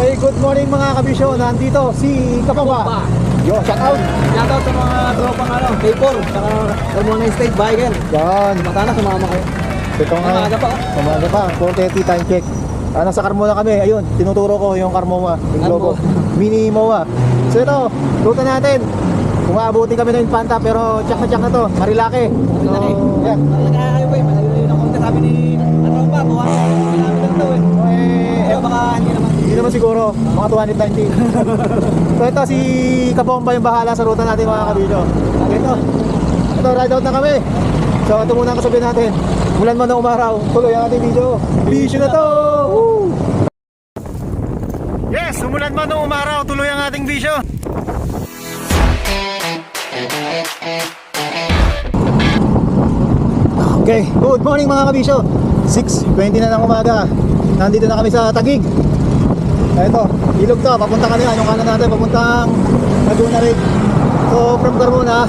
Hey, good morning mga kabisyo. Nandito si Kapamba. Yo, shout out. Shout out sa mga tropang Vapor, saka Carmona State Biker. Yan. Matana, sumama kayo. Ito nga. Umaga pa. Umaga pa. 4:30 time check. Nasa Carmona kami. Ayun, tinuturo ko yung Carmona. Yung logo. Mini MOA. So ito, ruta natin. Umaabuti kami ng Infanta pero tsak na to. Marilake. So, yan. Nag-highway, malayo yun ako. Sabi ni Atropa, buwan. Malami lang daw eh. Pero baka hindi naman. Hindi naman siguro, mga 290. So ito si Kabomba yung bahala sa ruta natin mga kabidyo. Ito, ride out na kami. So ito muna ang kasabihin natin. Mulan man na umaraw, tuloy ang ating video. Video na to! Woo! Yes, umulan man na umaraw, tuloy ang ating video. Okay, good morning mga kabisyo. 6:20 na ng umaga. Nandito na kami sa Taguig. Ito, ilog to, papunta kami yung kanan natin, papuntang Laguna rin. So from Carmona,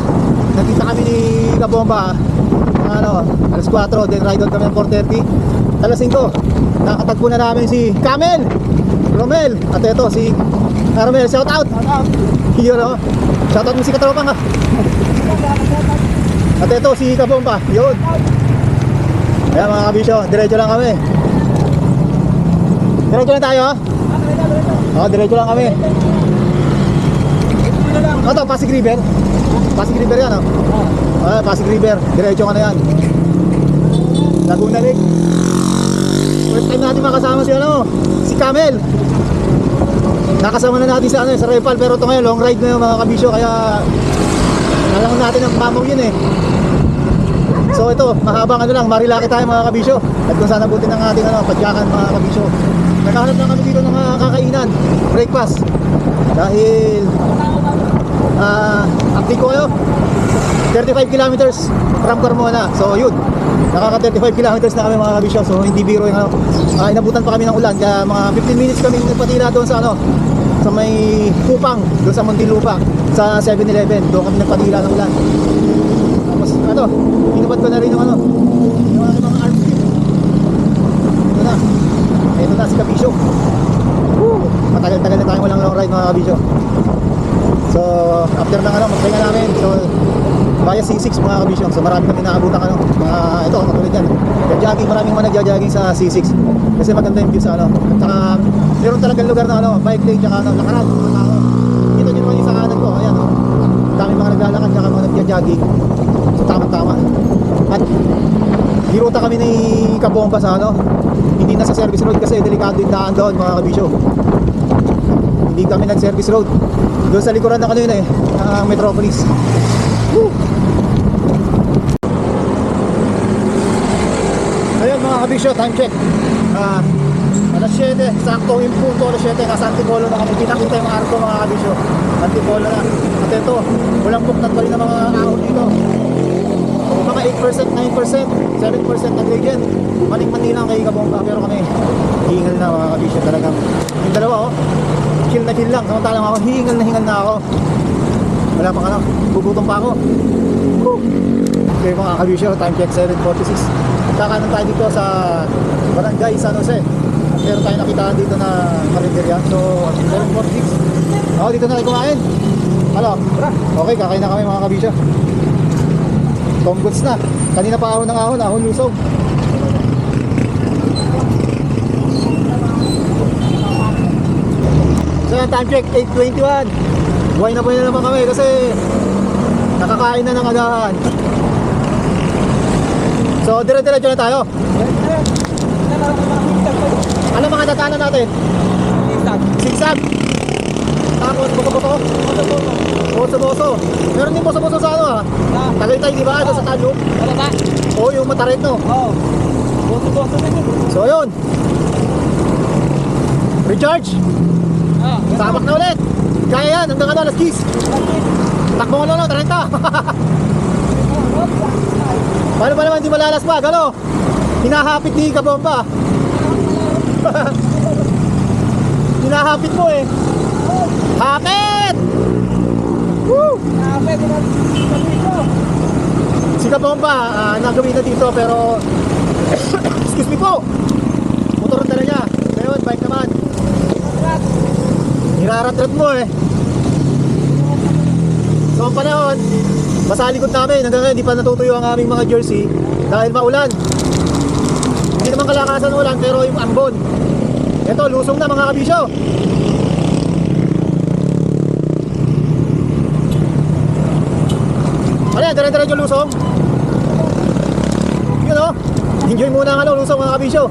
nakita kami ni Kabomba alas 4, then ride out kami ng 4:30. Alas 5, nakatagpo na namin si Camel Romel. At ito si Romel, shout out. Yun o, shout out mo si Katropang ha. At ito si Kabomba, yun. Ayan mga kabisyo, diretso lang kami. Diretso lang tayo ha. Diretso lang kami. Ito, Pasig River. Pasig River yan Pasig River, diretso ka na yan. Laguna rin. First time natin makasama si Camel. Nakasama na natin sa Repal, pero ito ngayon long ride na yung mga kabisyo. Kaya alam natin ang mamaw yun eh. So ito, mahabang Marilake tayo mga kabisyo. At kung saan nabutin ng ating padyakan mga kabisyo. Naghahanap lang kami dito ng kakainan, breakfast. Dahil update ko kayo, 35 kilometers from Carmona. So yun, nakaka 35 kilometers na kami mga kabisyo. So hindi biro yung inabutan pa kami ng ulan. Kaya mga 15 minutes kami nagpatila doon sa sa may Kupang, doon sa Muntinlupa, sa 7-Eleven. Doon kami nagpatila ng ulan. Tapos inubad ko na rin yung yung aking mga arms kit. Ito na si Kabisyo. Matagal-tagal na tayong walang long ride mga kabisyo. So after ng magpahinga namin, so via C6 mga kabisyo. So marami kami naabutan mga ito katulad yan. Nagja-jogging, maraming mga nagja-jogging sa C6. Kasi maganda yung view sa At saka meron talagang lugar na bike lane tsaka lakaran mga tao. Kita nyo naman yung sa kanan ko. Ayan dami mga naglalakad tsaka mga nagja-jogging. So tama-tama. At diruta kami ni Kabomba sa hindi na sa service road kasi delikado yung daan doon mga kabisyo. Hindi kami nag-service road. Doon sa likuran na kanina ang Metropolis. Woo! Ayun mga kabisyo, time check. Alas 7, sakto yung punto alas 7, nasa Antipolo na kami. Kita-kita yung arko mga kabisyo. Antipolo na. At ito, walang buknat pa rin ng mga ahon dito. Mga 8%, 9%, 7% na gradient. Maling-mali lang kay Kabomba, pero kami hingal na mga kabisyo talagang. Yung dalawa chill na chill lang, samantalang ako hingal na ako. Wala pang bubutong pa ako. Woo! Okay mga kabisyo, time check 7:46. Kakanan tayo dito sa Barangay San Jose. Meron tayo nakitaan dito na karinderya. So 7:46. Dito na tayo kumain. Okay, kakain na kami mga kabisyo. Tom goods na. Kanina pa ahon lusog. So time check 8:21. Buhay na naman kami kasi nakakain na ng agahan. So dire-diretso na tayo. Ano mga datanan natin? Sigsag. Tapos buko-buko. Boso-boso. Meron din boso-boso sa Tagaytay, di ba? Ito sa Tanyo. Yung matarit Boso-boso na yun. So yun. Recharge. Sabak na ulit. Kaya yan, hanggang alas 10. Takbo ko 30. Paano ba naman hindi malalaswag? Hinahapit ni Kabomba. Hinahapit mo Hapit! Woo! Si Kabomba, nagawin na dito pero excuse me po, motor ang dala niya. Ngayon, bike naman. flat rod mo eh. So ang panahon, basa likod namin. Hanggang ngayon, di pa natutuyo ang aming mga jersey dahil maulan. Hindi naman kalakasan ng ulan, pero yung ambon. Ito, lusong na mga kabisyo. Ano yan, dire-diretso lusong. Yun o, enjoy muna ang lusong mga kabisyo.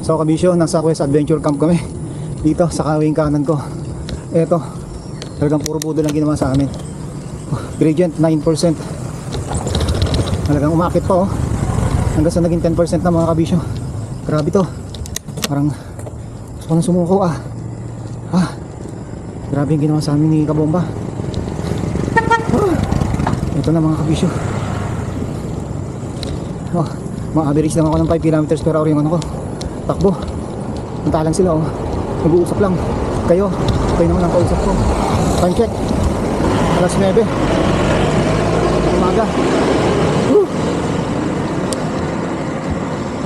So kabisyo, nasa Quest Adventure Camp kami dito sa kawing kanan ko. Eto, talagang puro budo lang ginawa sa amin. Gradient 9%. Talagang umakit pa oh. Hanggang sa naging 10% na mga kabisyo. Grabe to. Parang gusto ko nang sumuko ah. Grabe yung ginawa sa amin ni Kabomba. Ito na mga kabisyo. Ma-average lang ako ng 5 kilometers per hour yung ano ko. Takbo. Punta lang sila oh. Nag-uusap lang. Kayo naman ang kausap ko. Time check. Alas 9. Umaga.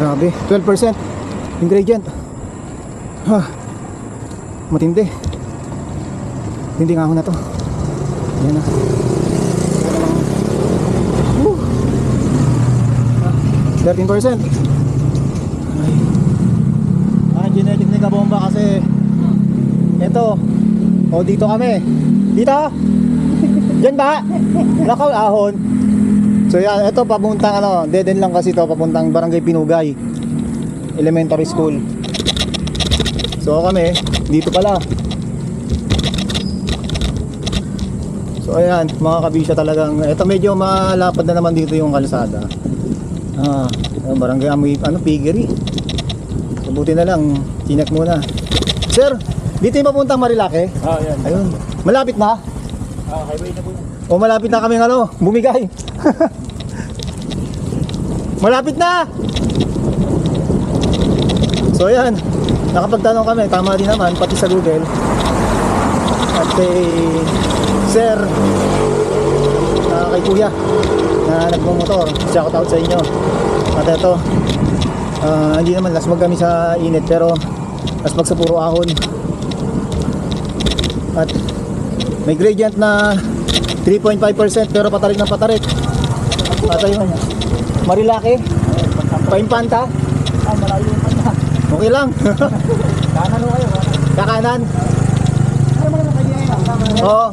Grabe. 12% yung gradient. Matindi. Hindi nga ako na to. Yan na. 13%. Genetic ni Kabomba kasi ito dito kami dito dyan ba lakaw ahon. So yan, ito papuntang dead end lang kasi ito papuntang Barangay Pinugay Elementary School. So kami dito pala. So ayan mga kabisya, talagang ito medyo malapad na naman dito yung kalsada. Barangay Piggery. Buti na lang, tinak muna. Sir, dito yung papuntang Marilake? Yan. Ayun. Malapit na? Highway na po. O malapit na kaming bumigay. Malapit na! So ayan, nakapagtanong kami, tama din naman, pati sa Google. At kay Sir, kay Kuya, na nagmumotor. Shout out sa inyo. At ito, hindi naman laswag kami sa init, pero laswag sa puro ahon. At may gradient na 3.5% pero patarik ng patarik. At ayun, Marilake, Paimpanta. Malayo yung kanya. Okay lang. Kanan mo kayo. Kakanan. Ano mo naman kayo ngayon? Oo.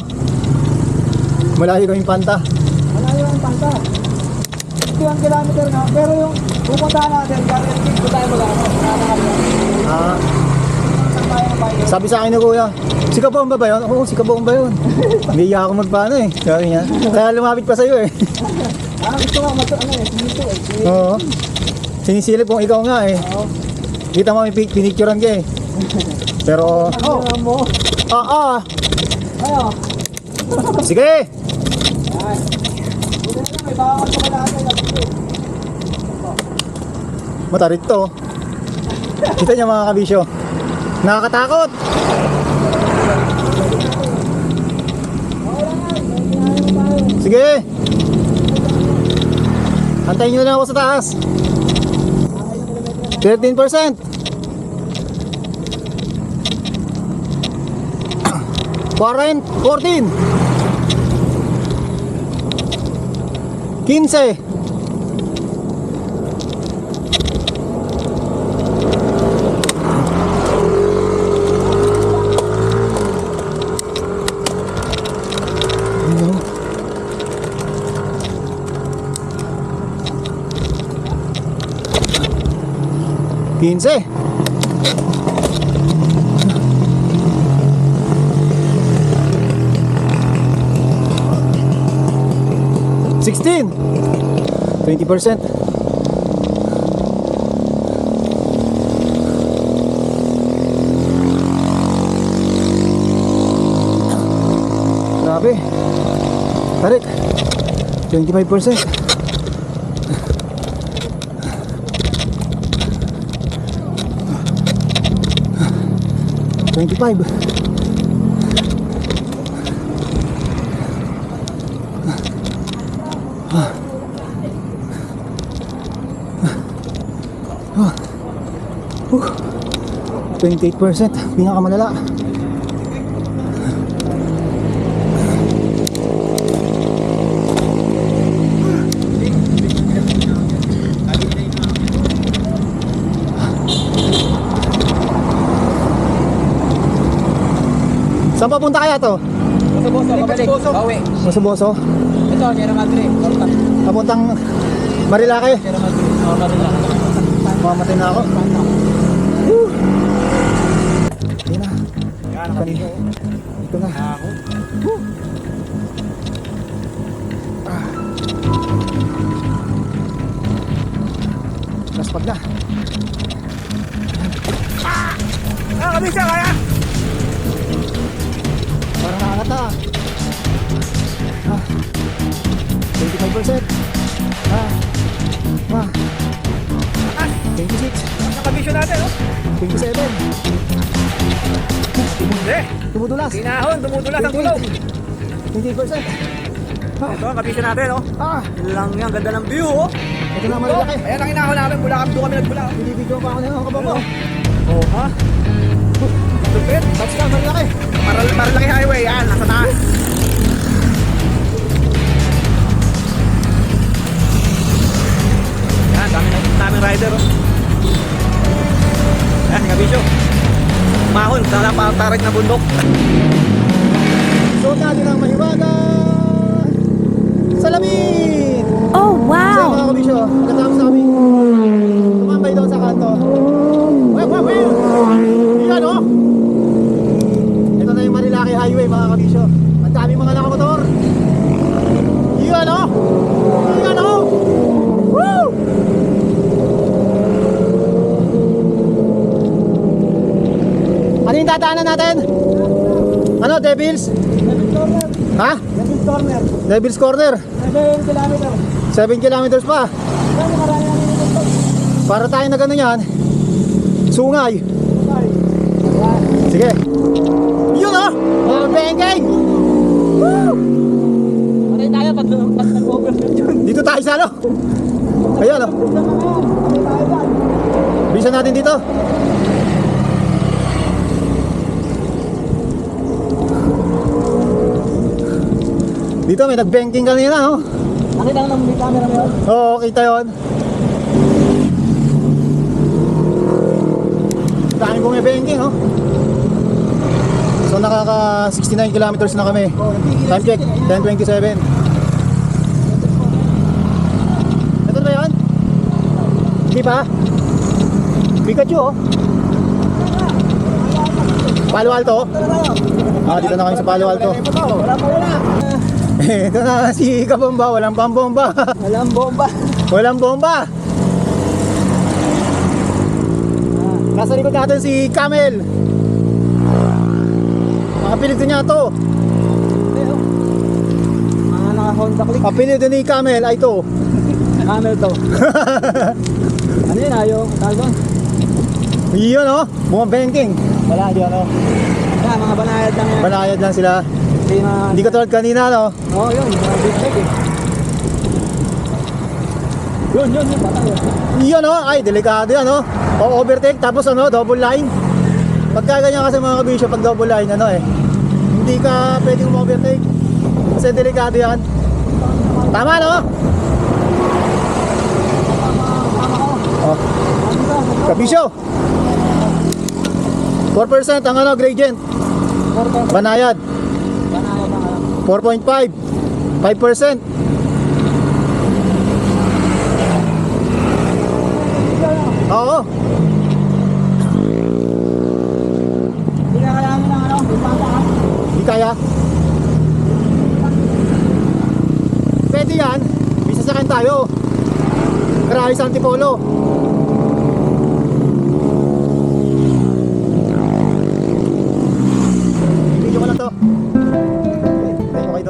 Malayo yung Paimpanta. Malayo yung panta. 1 kilometer na, pero yung pupuntahan natin, guaranteed ko tayo Sabi sa akin ni Kuya, si Kabomba ba yun? Oo, si Kabomba yun. Hindi ako magpaano eh. Sabi niya. Kaya lumapit pa sa'yo eh. Gusto ko sinito eh. Oo. Sinisilip kung ikaw nga eh. Kita mo may pinicturean ka eh. Pero, mo. Ano? Ayo. Sige! Ay. May bawal ko natin. Matarik to. Kita niya mga kabisyo. Nakakatakot. Sige. Antayin nyo na ako sa taas. 13%. 14. 15. Quince. 16. 20%. Grabe. Tarik. 25%. $25. Ah. 28%, pinakamalala. Saan papunta kaya to? Boso, pabalik. Bawi. Masuboso? Ito, Sierra Madre. Papuntang Marilake? Sierra Madre. Marila. Mamatay na ako. Woo! Yan na. Yan, Kanina. Ito na. Woo! Last pag na. Kabisyo, kaya! Parang naangat na. 25%. 26. Ang kabisyo natin, oh. 27. Hindi. Tumudulas. Sinahon, tumutulas ang gulaw. 28%. Ito ang kabisyo natin, oh. Yun lang yan, ganda ng view, oh. Ito na Marilake. Ayan ang inahon namin, mula kami doon kami nagbula. Binibidyo pa ako na yung kababa. Oh, ha? Lupit. Touch ka Marilake. Marilaki highway, yan, nasa taas. Yan, daming rider, oh. Yan, kabisyo. Mahon, sa napatarik na bundok. Suot natin ang mahiwaga. Salamin! Oh, So wow! mga kabisyo, katapos namin tumambay doon sa kanto. Yan o! Ito na yung Marilake Highway mga kabisyo. Ang daming mga nakamotor. Yan o! Yan o! Woo! Ano yung tataanan natin? Ano, Devils? Ha? Devil's Corner, Devil's Corner. 7 kilometer. 7 kilometers pa. Para tayo na gano'n yan. Sungay. Sige. Yun o! Mga bengkeng! Woo! Patay tayo pag nag-overshoot yun. Dito tayo sa ano? Ayan o. Bisa natin dito. Dito may nag-banking kanina no? Nakita ko ng may camera mo yun. Oo, kita yun. Dami kong banking oh. So nakaka 69 kilometers na kami. Time check, 10:27. Ito na ba yun? Hindi pa? Pikachu oh. Palo Alto. Dito na kami sa Palo Alto. Wala. Ito na si Kabomba, walang pambomba. Walang bomba. Walang bomba. Nasa likod natin si Camel. Apelido niya to. Mga naka-Honda Click. Apelido ni Camel ay to. Camel to. Ano yun, ayaw? Tawag doon? Iyon oh, mga banking. Wala di ano. Yan, mga banayad lang yan. Banayad lang sila. Hindi na... Hindi katulad kanina no. Oo, yun. Mga big tech eh. Yun. Patay yun. Iyon oh, ay delikado yan oh. O overtake tapos ano, double line. Pagka ganyan kasi mga kabisyo, pag double line ano eh. Hindi ka pwedeng overtake. Kasi delikado yan. Tama no? Oh. Kabisyo. 4% ang ano, gradient. Banayad. Banayad lang alam. 4.5. 5%. Oo. Hindi na kailangan ng ano, ipata ka. Hindi kaya. Pwede yan. Bisa sa akin tayo. Karahay sa Antipolo. Video ko lang to. Okay,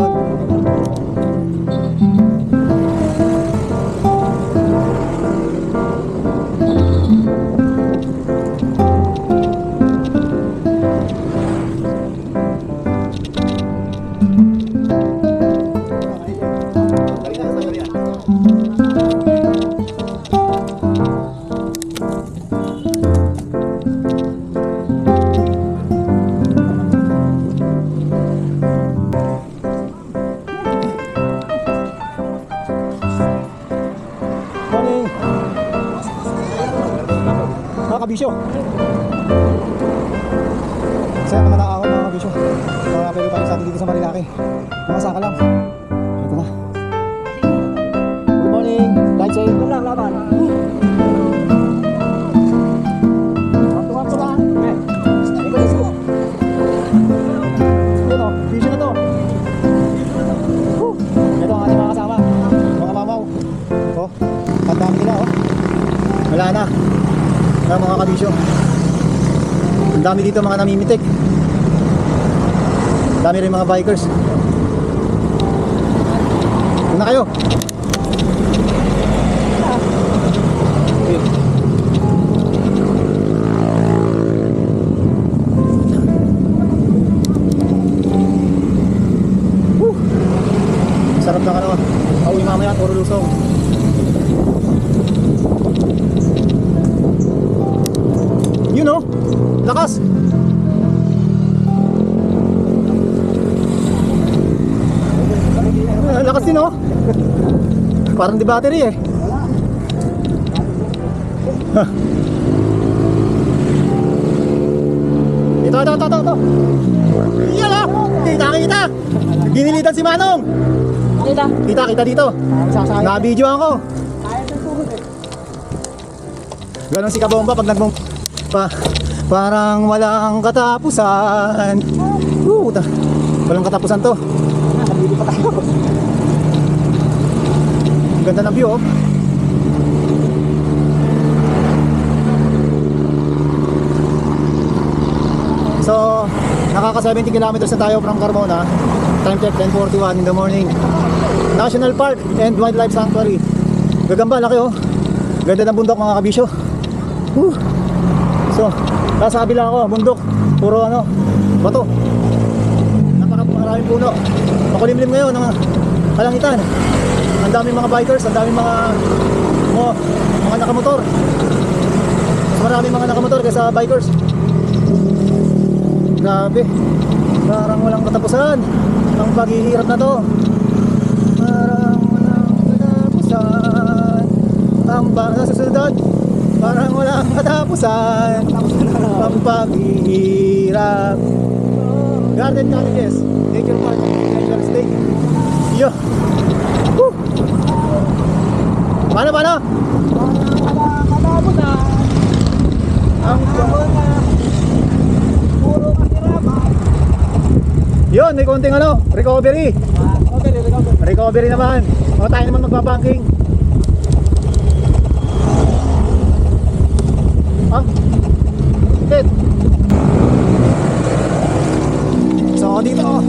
kabisyo. Saya ka manakahon mga kabisyo. Pwede tayo sa atin dito sa Marilaki. Mga saka lang. Ito na. Good morning. Light sail. Ito lang, laban. Waktu-waktu lang. Let's go. Ito, bisyo na to. Ito ang ating mga kasama. Mga mamaw. Oh, ang dami nila oh. Wala na. Wala mga kabisyo. Ang dami dito mga namimitik. Ang dami rin mga bikers. Doon na kayo. Okay. Woo! Sarap na ano. Pauwi mamaya, puro lusong. You know, lakas. Lakas din oh. Parang di battery eh. Ito. Yan oh. Kita. Ginilitan si Manong. Kita dito. Na-videoan ko. Ganon si Kabomba pag parang walang katapusan. Walang katapusan to. Nakabili pa tayo. Ganda ng view oh. So, nakaka 70 kilometers na tayo from Carmona. Time check 10:41 in the morning. National Park and Wildlife Sanctuary. Gagamba, laki oh. Ganda ng bundok mga kabisyo. So, nasa kabila ako, bundok. Puro ano, bato. Napakaraming puno. Makulimlim ngayon ng kalangitan. Ang daming mga bikers, ang daming mga nakamotor. Mas maraming mga nakamotor kaysa bikers. Grabe. Parang walang katapusan ang paghihirap na to. Parang walang katapusan ang nasusunod. Parang walang katapusan ang paghihirap. Garden Cottages, Nature Park, Nature State. Yo. Woo. Paano? Katapusan. Ang Puro kasirapan. yun, may konting ano, recovery. Recovery naman. O tayo naman magbabanking. Hit. So dito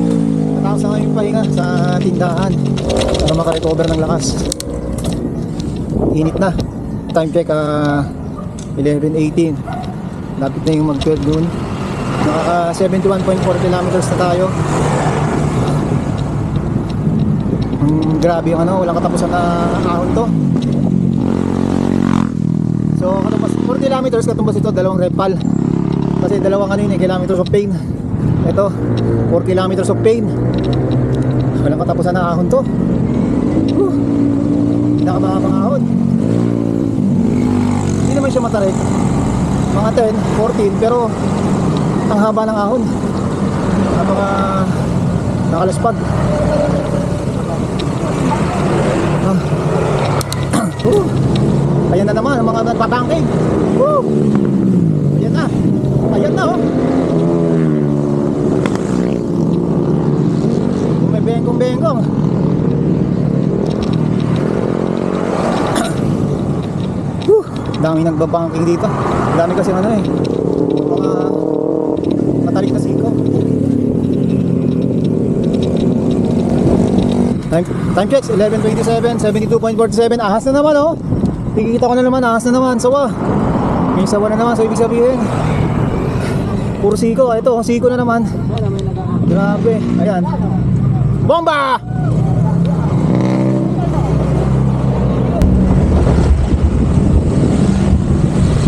natapos na yung pahinga sa tindahan para makarecover ng lakas. Init na. Time check 11:18. Lapit na yung mag-12 dun. Nakaka 71.4 kilometers na tayo. Grabe yung ano, walang katapusan na ahon to. So katumbas 4 kilometers, katumbas ito dalawang repal. Kasi dalawang ano yun eh, kilometers of pain. Ito 4 kilometers of pain. Walang katapusan na ahon to. Pinakamahapang ahon. Hindi naman siya matarik. Mga 10, 14, pero ang haba ng ahon. Ang mga nakalaspag. Ayan na naman ang mga nagpapangking. Ayan na oh. May bengkong. Dami nagbabangking dito. Dami kasi ano eh, mga matalik na siko. Time checks 11:27, 72.47. Ahas na naman oh. Kikita ko na naman, ahas na naman, sawa. May sawa na naman, so ibig sabihin puro siko. Ito, siko na naman. Grabe, ayan. Bomba!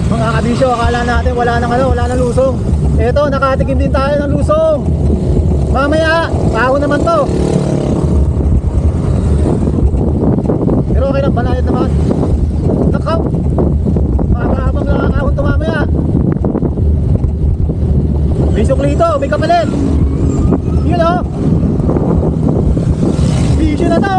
Mga kabisyo, akala natin wala nang lusong. Ito, nakatikim din tayo ng lusong. Mamaya, ahon naman to. Pero okay lang, banayad naman. Nakaw, mahabang lang ang ahon to mamaya. suklito, may kapalit. Yun o. Bisyo na to.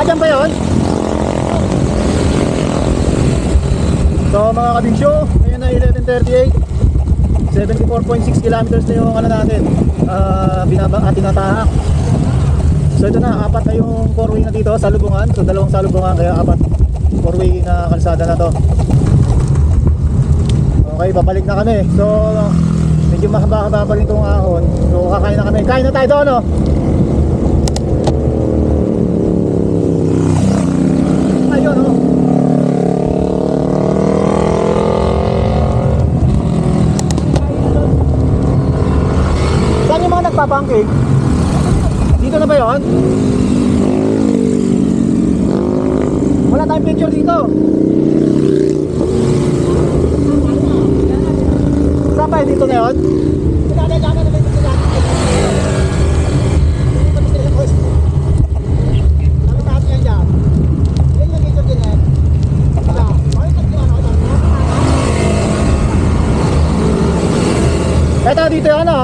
Dyan ba yun? So mga kabisyo, ngayon na 11:38, 74.6 kilometers na yung ano natin, tinatahak. So ito na, apat na yung 4-way na dito, salubungan. So dalawang salubungan, kaya apat 4-way na kalsada na to. Okay, babalik na kami. So medyo mahaba-haba pa rin itong ahon. So kakain na kami. Kain na tayo doon, no? Ayun, no? Saan yung mga nagpapancake? Dito na ba yun? Wala tayong picture dito. Saan ba yun? Dito na yun? Eto, dito yun, ano?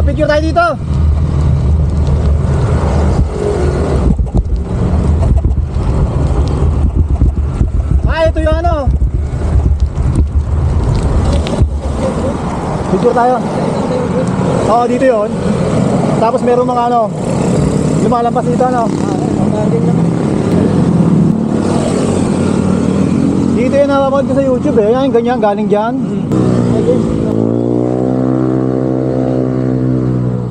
Picture tayo dito. Ito yung ano. Picture tayo. Oo, dito yun. Tapos meron mga ano, lumalampas dito, ano. Dito yung napapanood ko sa YouTube eh. Yan, ganyan, galing dyan.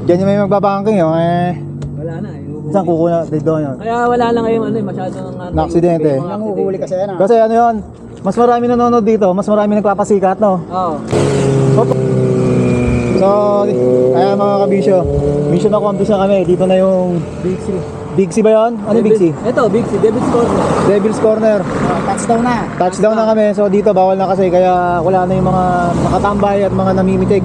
Diyan yung may magbabangking yun eh. Wala na eh. Saan kukuna dito yun? Kaya wala lang ngayong ano eh, masyadong Na-aksidente. Nanguhuli kasi yan ah. Kasi ano yun, mas marami nanonood dito, mas marami nagpapasikat, no? Oo. So, kaya mga kabisyo, mission accomplish na kami. Dito na yung Big C. Big C ba yun? Ano yung Big C? Ito, Big C, Devil's Corner. Devil's Corner. Touchdown na. Touchdown na kami. So dito bawal na kasi, kaya wala na yung mga nakatambay at mga namimitig.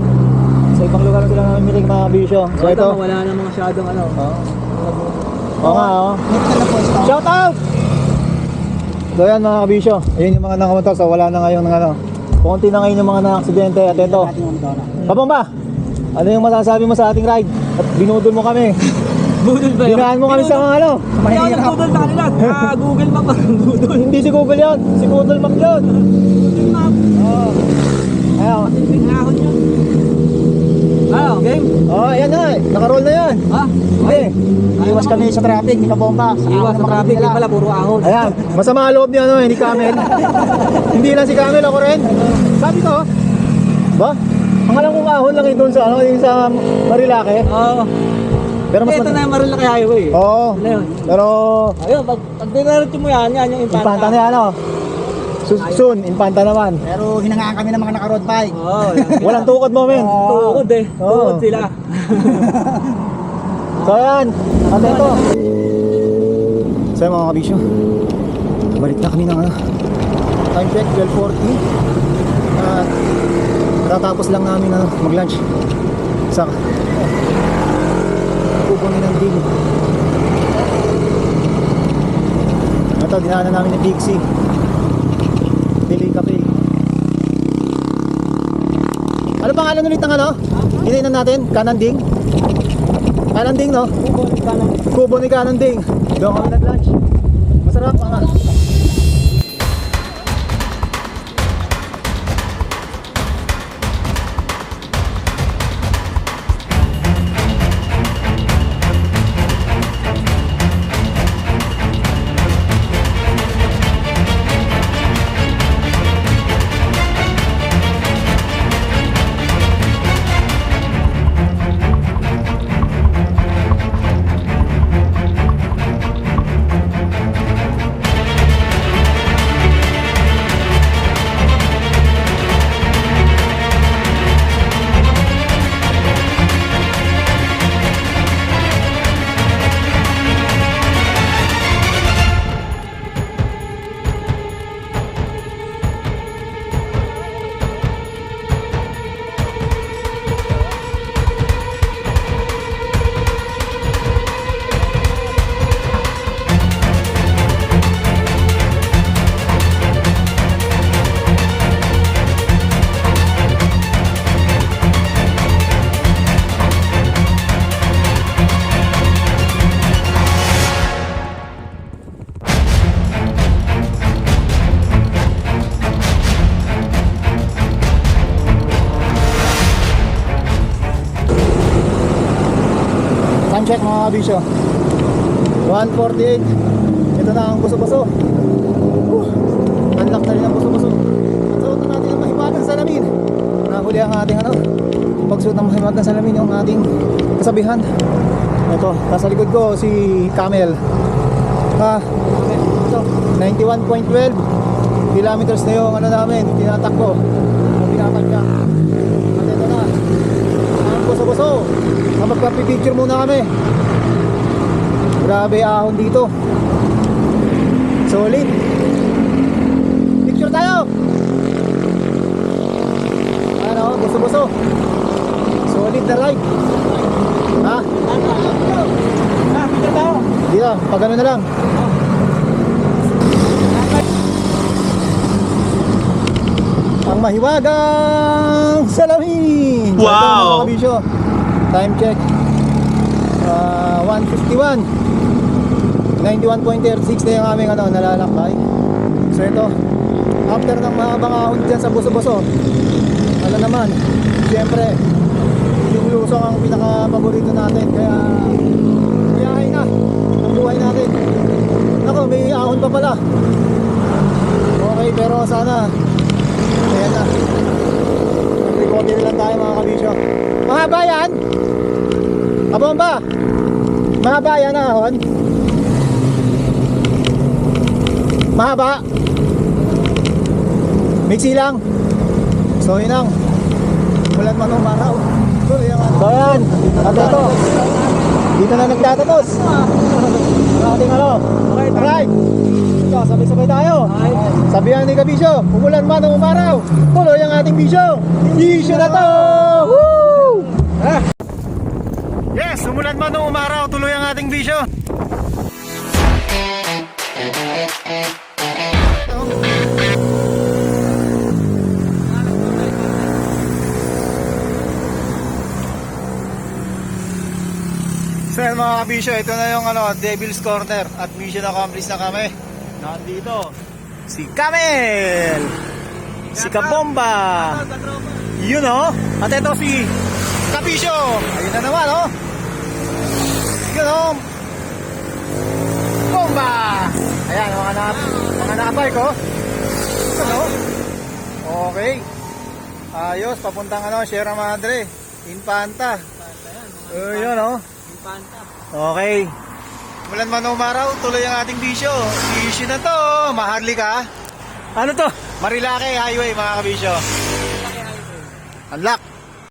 Sa ibang lugar na sila namimitig, mga kabisyo. So ito. Wala na mga masyadong ano. Oo nga, oh. Shout out! So yan mga kabisyo, ayun yung mga nakamotor. So wala na ngayon ng ano, konti na ngayon yung mga na-aksidente. At ito, Pabamba, ano yung masasabi mo sa ating ride? At binudol mo kami. Budol ba yun? Dinaan mo kami sa mga ano. Hindi ako nagbudol sa kanila. Google Map ang budol. Hindi si Google yun, si Google Map yun. Google Map. Oo. Ayaw. Matinding ahon yun. Ano, game? Ayan na, nakaroll na yan. Ha? Okay. Iwas kami sa traffic, di ba bomba? Iwas sa traffic, yung pala puro ahon. Ayan, masama ang loob niya, ano, hindi Camel. Hindi lang si Camel, ako rin. Sabi ko, ba? Ang alam kong ahon lang yun doon sa, ano, yung sa Marilake. Oo. Pero mas Ito na yung Marilaki Highway. Oo. Ano yun? Pero, Ayun, pag dinarit mo yan yung impanta. Impanta na yan, ano. Soon, Impanta naman. Pero hinangaan kami ng mga naka-road bike. Oo. Walang tukod mo, men. Tukod eh. Oo. Tukod sila. So ayan, atento. So yun, mga kabisyo, balik na kami ng ano, time check 12:40. At tatapos lang namin mag-lunch sa kukunin ng din. Ito, dinaanan namin ng Big C, Delay Cafe. Ano pangalan ulit ng ano? Dinainan natin, Kananding. Kananding, no? Kubo ni Kananding. Doon kami nag-lunch. Masarap, mga. check mga kabisyo. 148. Ito na ang buso-buso. Unlock na rin ang buso-buso. At suot na natin ang mahiwagang salamin. Nahuli ang ating pagsuot ng mahiwagang salamin yung ating kasabihan. Ito, nasa likod ko si Camel. Ito, 91.12 kilometers na yung namin, tinatakbo. Pinapagka. At ito na. Ang buso-buso. Magpapipicture muna kami. Grabe ahon dito. Solid. Picture tayo. Ano, buso-buso. Solid na ride. Ha? Picture tayo. Dito, pag ano na lang. Ang mahiwagang salamin. So, ito, mga kabisyo. Time check. 1:51. 91.36 na yung aming nalalakbay. So ito, after ng mahabang ahon dyan sa buso-buso, ano naman, siyempre yung lusong ang pinaka-paborito natin. Kaya biyahe na ang buhay natin. Ako, may ahon pa pala. Okay, pero sana ayan na, nag-recover lang tayo mga kabisyo. Mahaba yan? Kabomba? Mahaba yan ahon? Mahaba? Mixi lang? So yun lang. Mulan man umaraw. So yan. At ito, dito na nagtatapos ang ating alright. Ito, sabay-sabay tayo. Sabihan ni Kabisyo, umulan man o umaraw, tuloy ang ating bisyo. Bisyo na to! Woo! Yes, umulan man o umaraw, tuloy ang ating bisyo. So yan mga kabisyo, ito na yung Devil's Corner at mission accomplished na kami. Nandito si Camel, si Kabomba, yun o, at ito si Kabisyo. Ayun na naman o, yun o, Bomba. Ayan, mga napay ko. Ano? Okay. Ayos, papuntang Sierra Madre, Infanta. Yun o. Okay. Mulan man umaraw, tuloy ang ating bisyo. Bisyo na to, Maharlika. Ano to? Marilake Highway mga kabisyo. Unlock.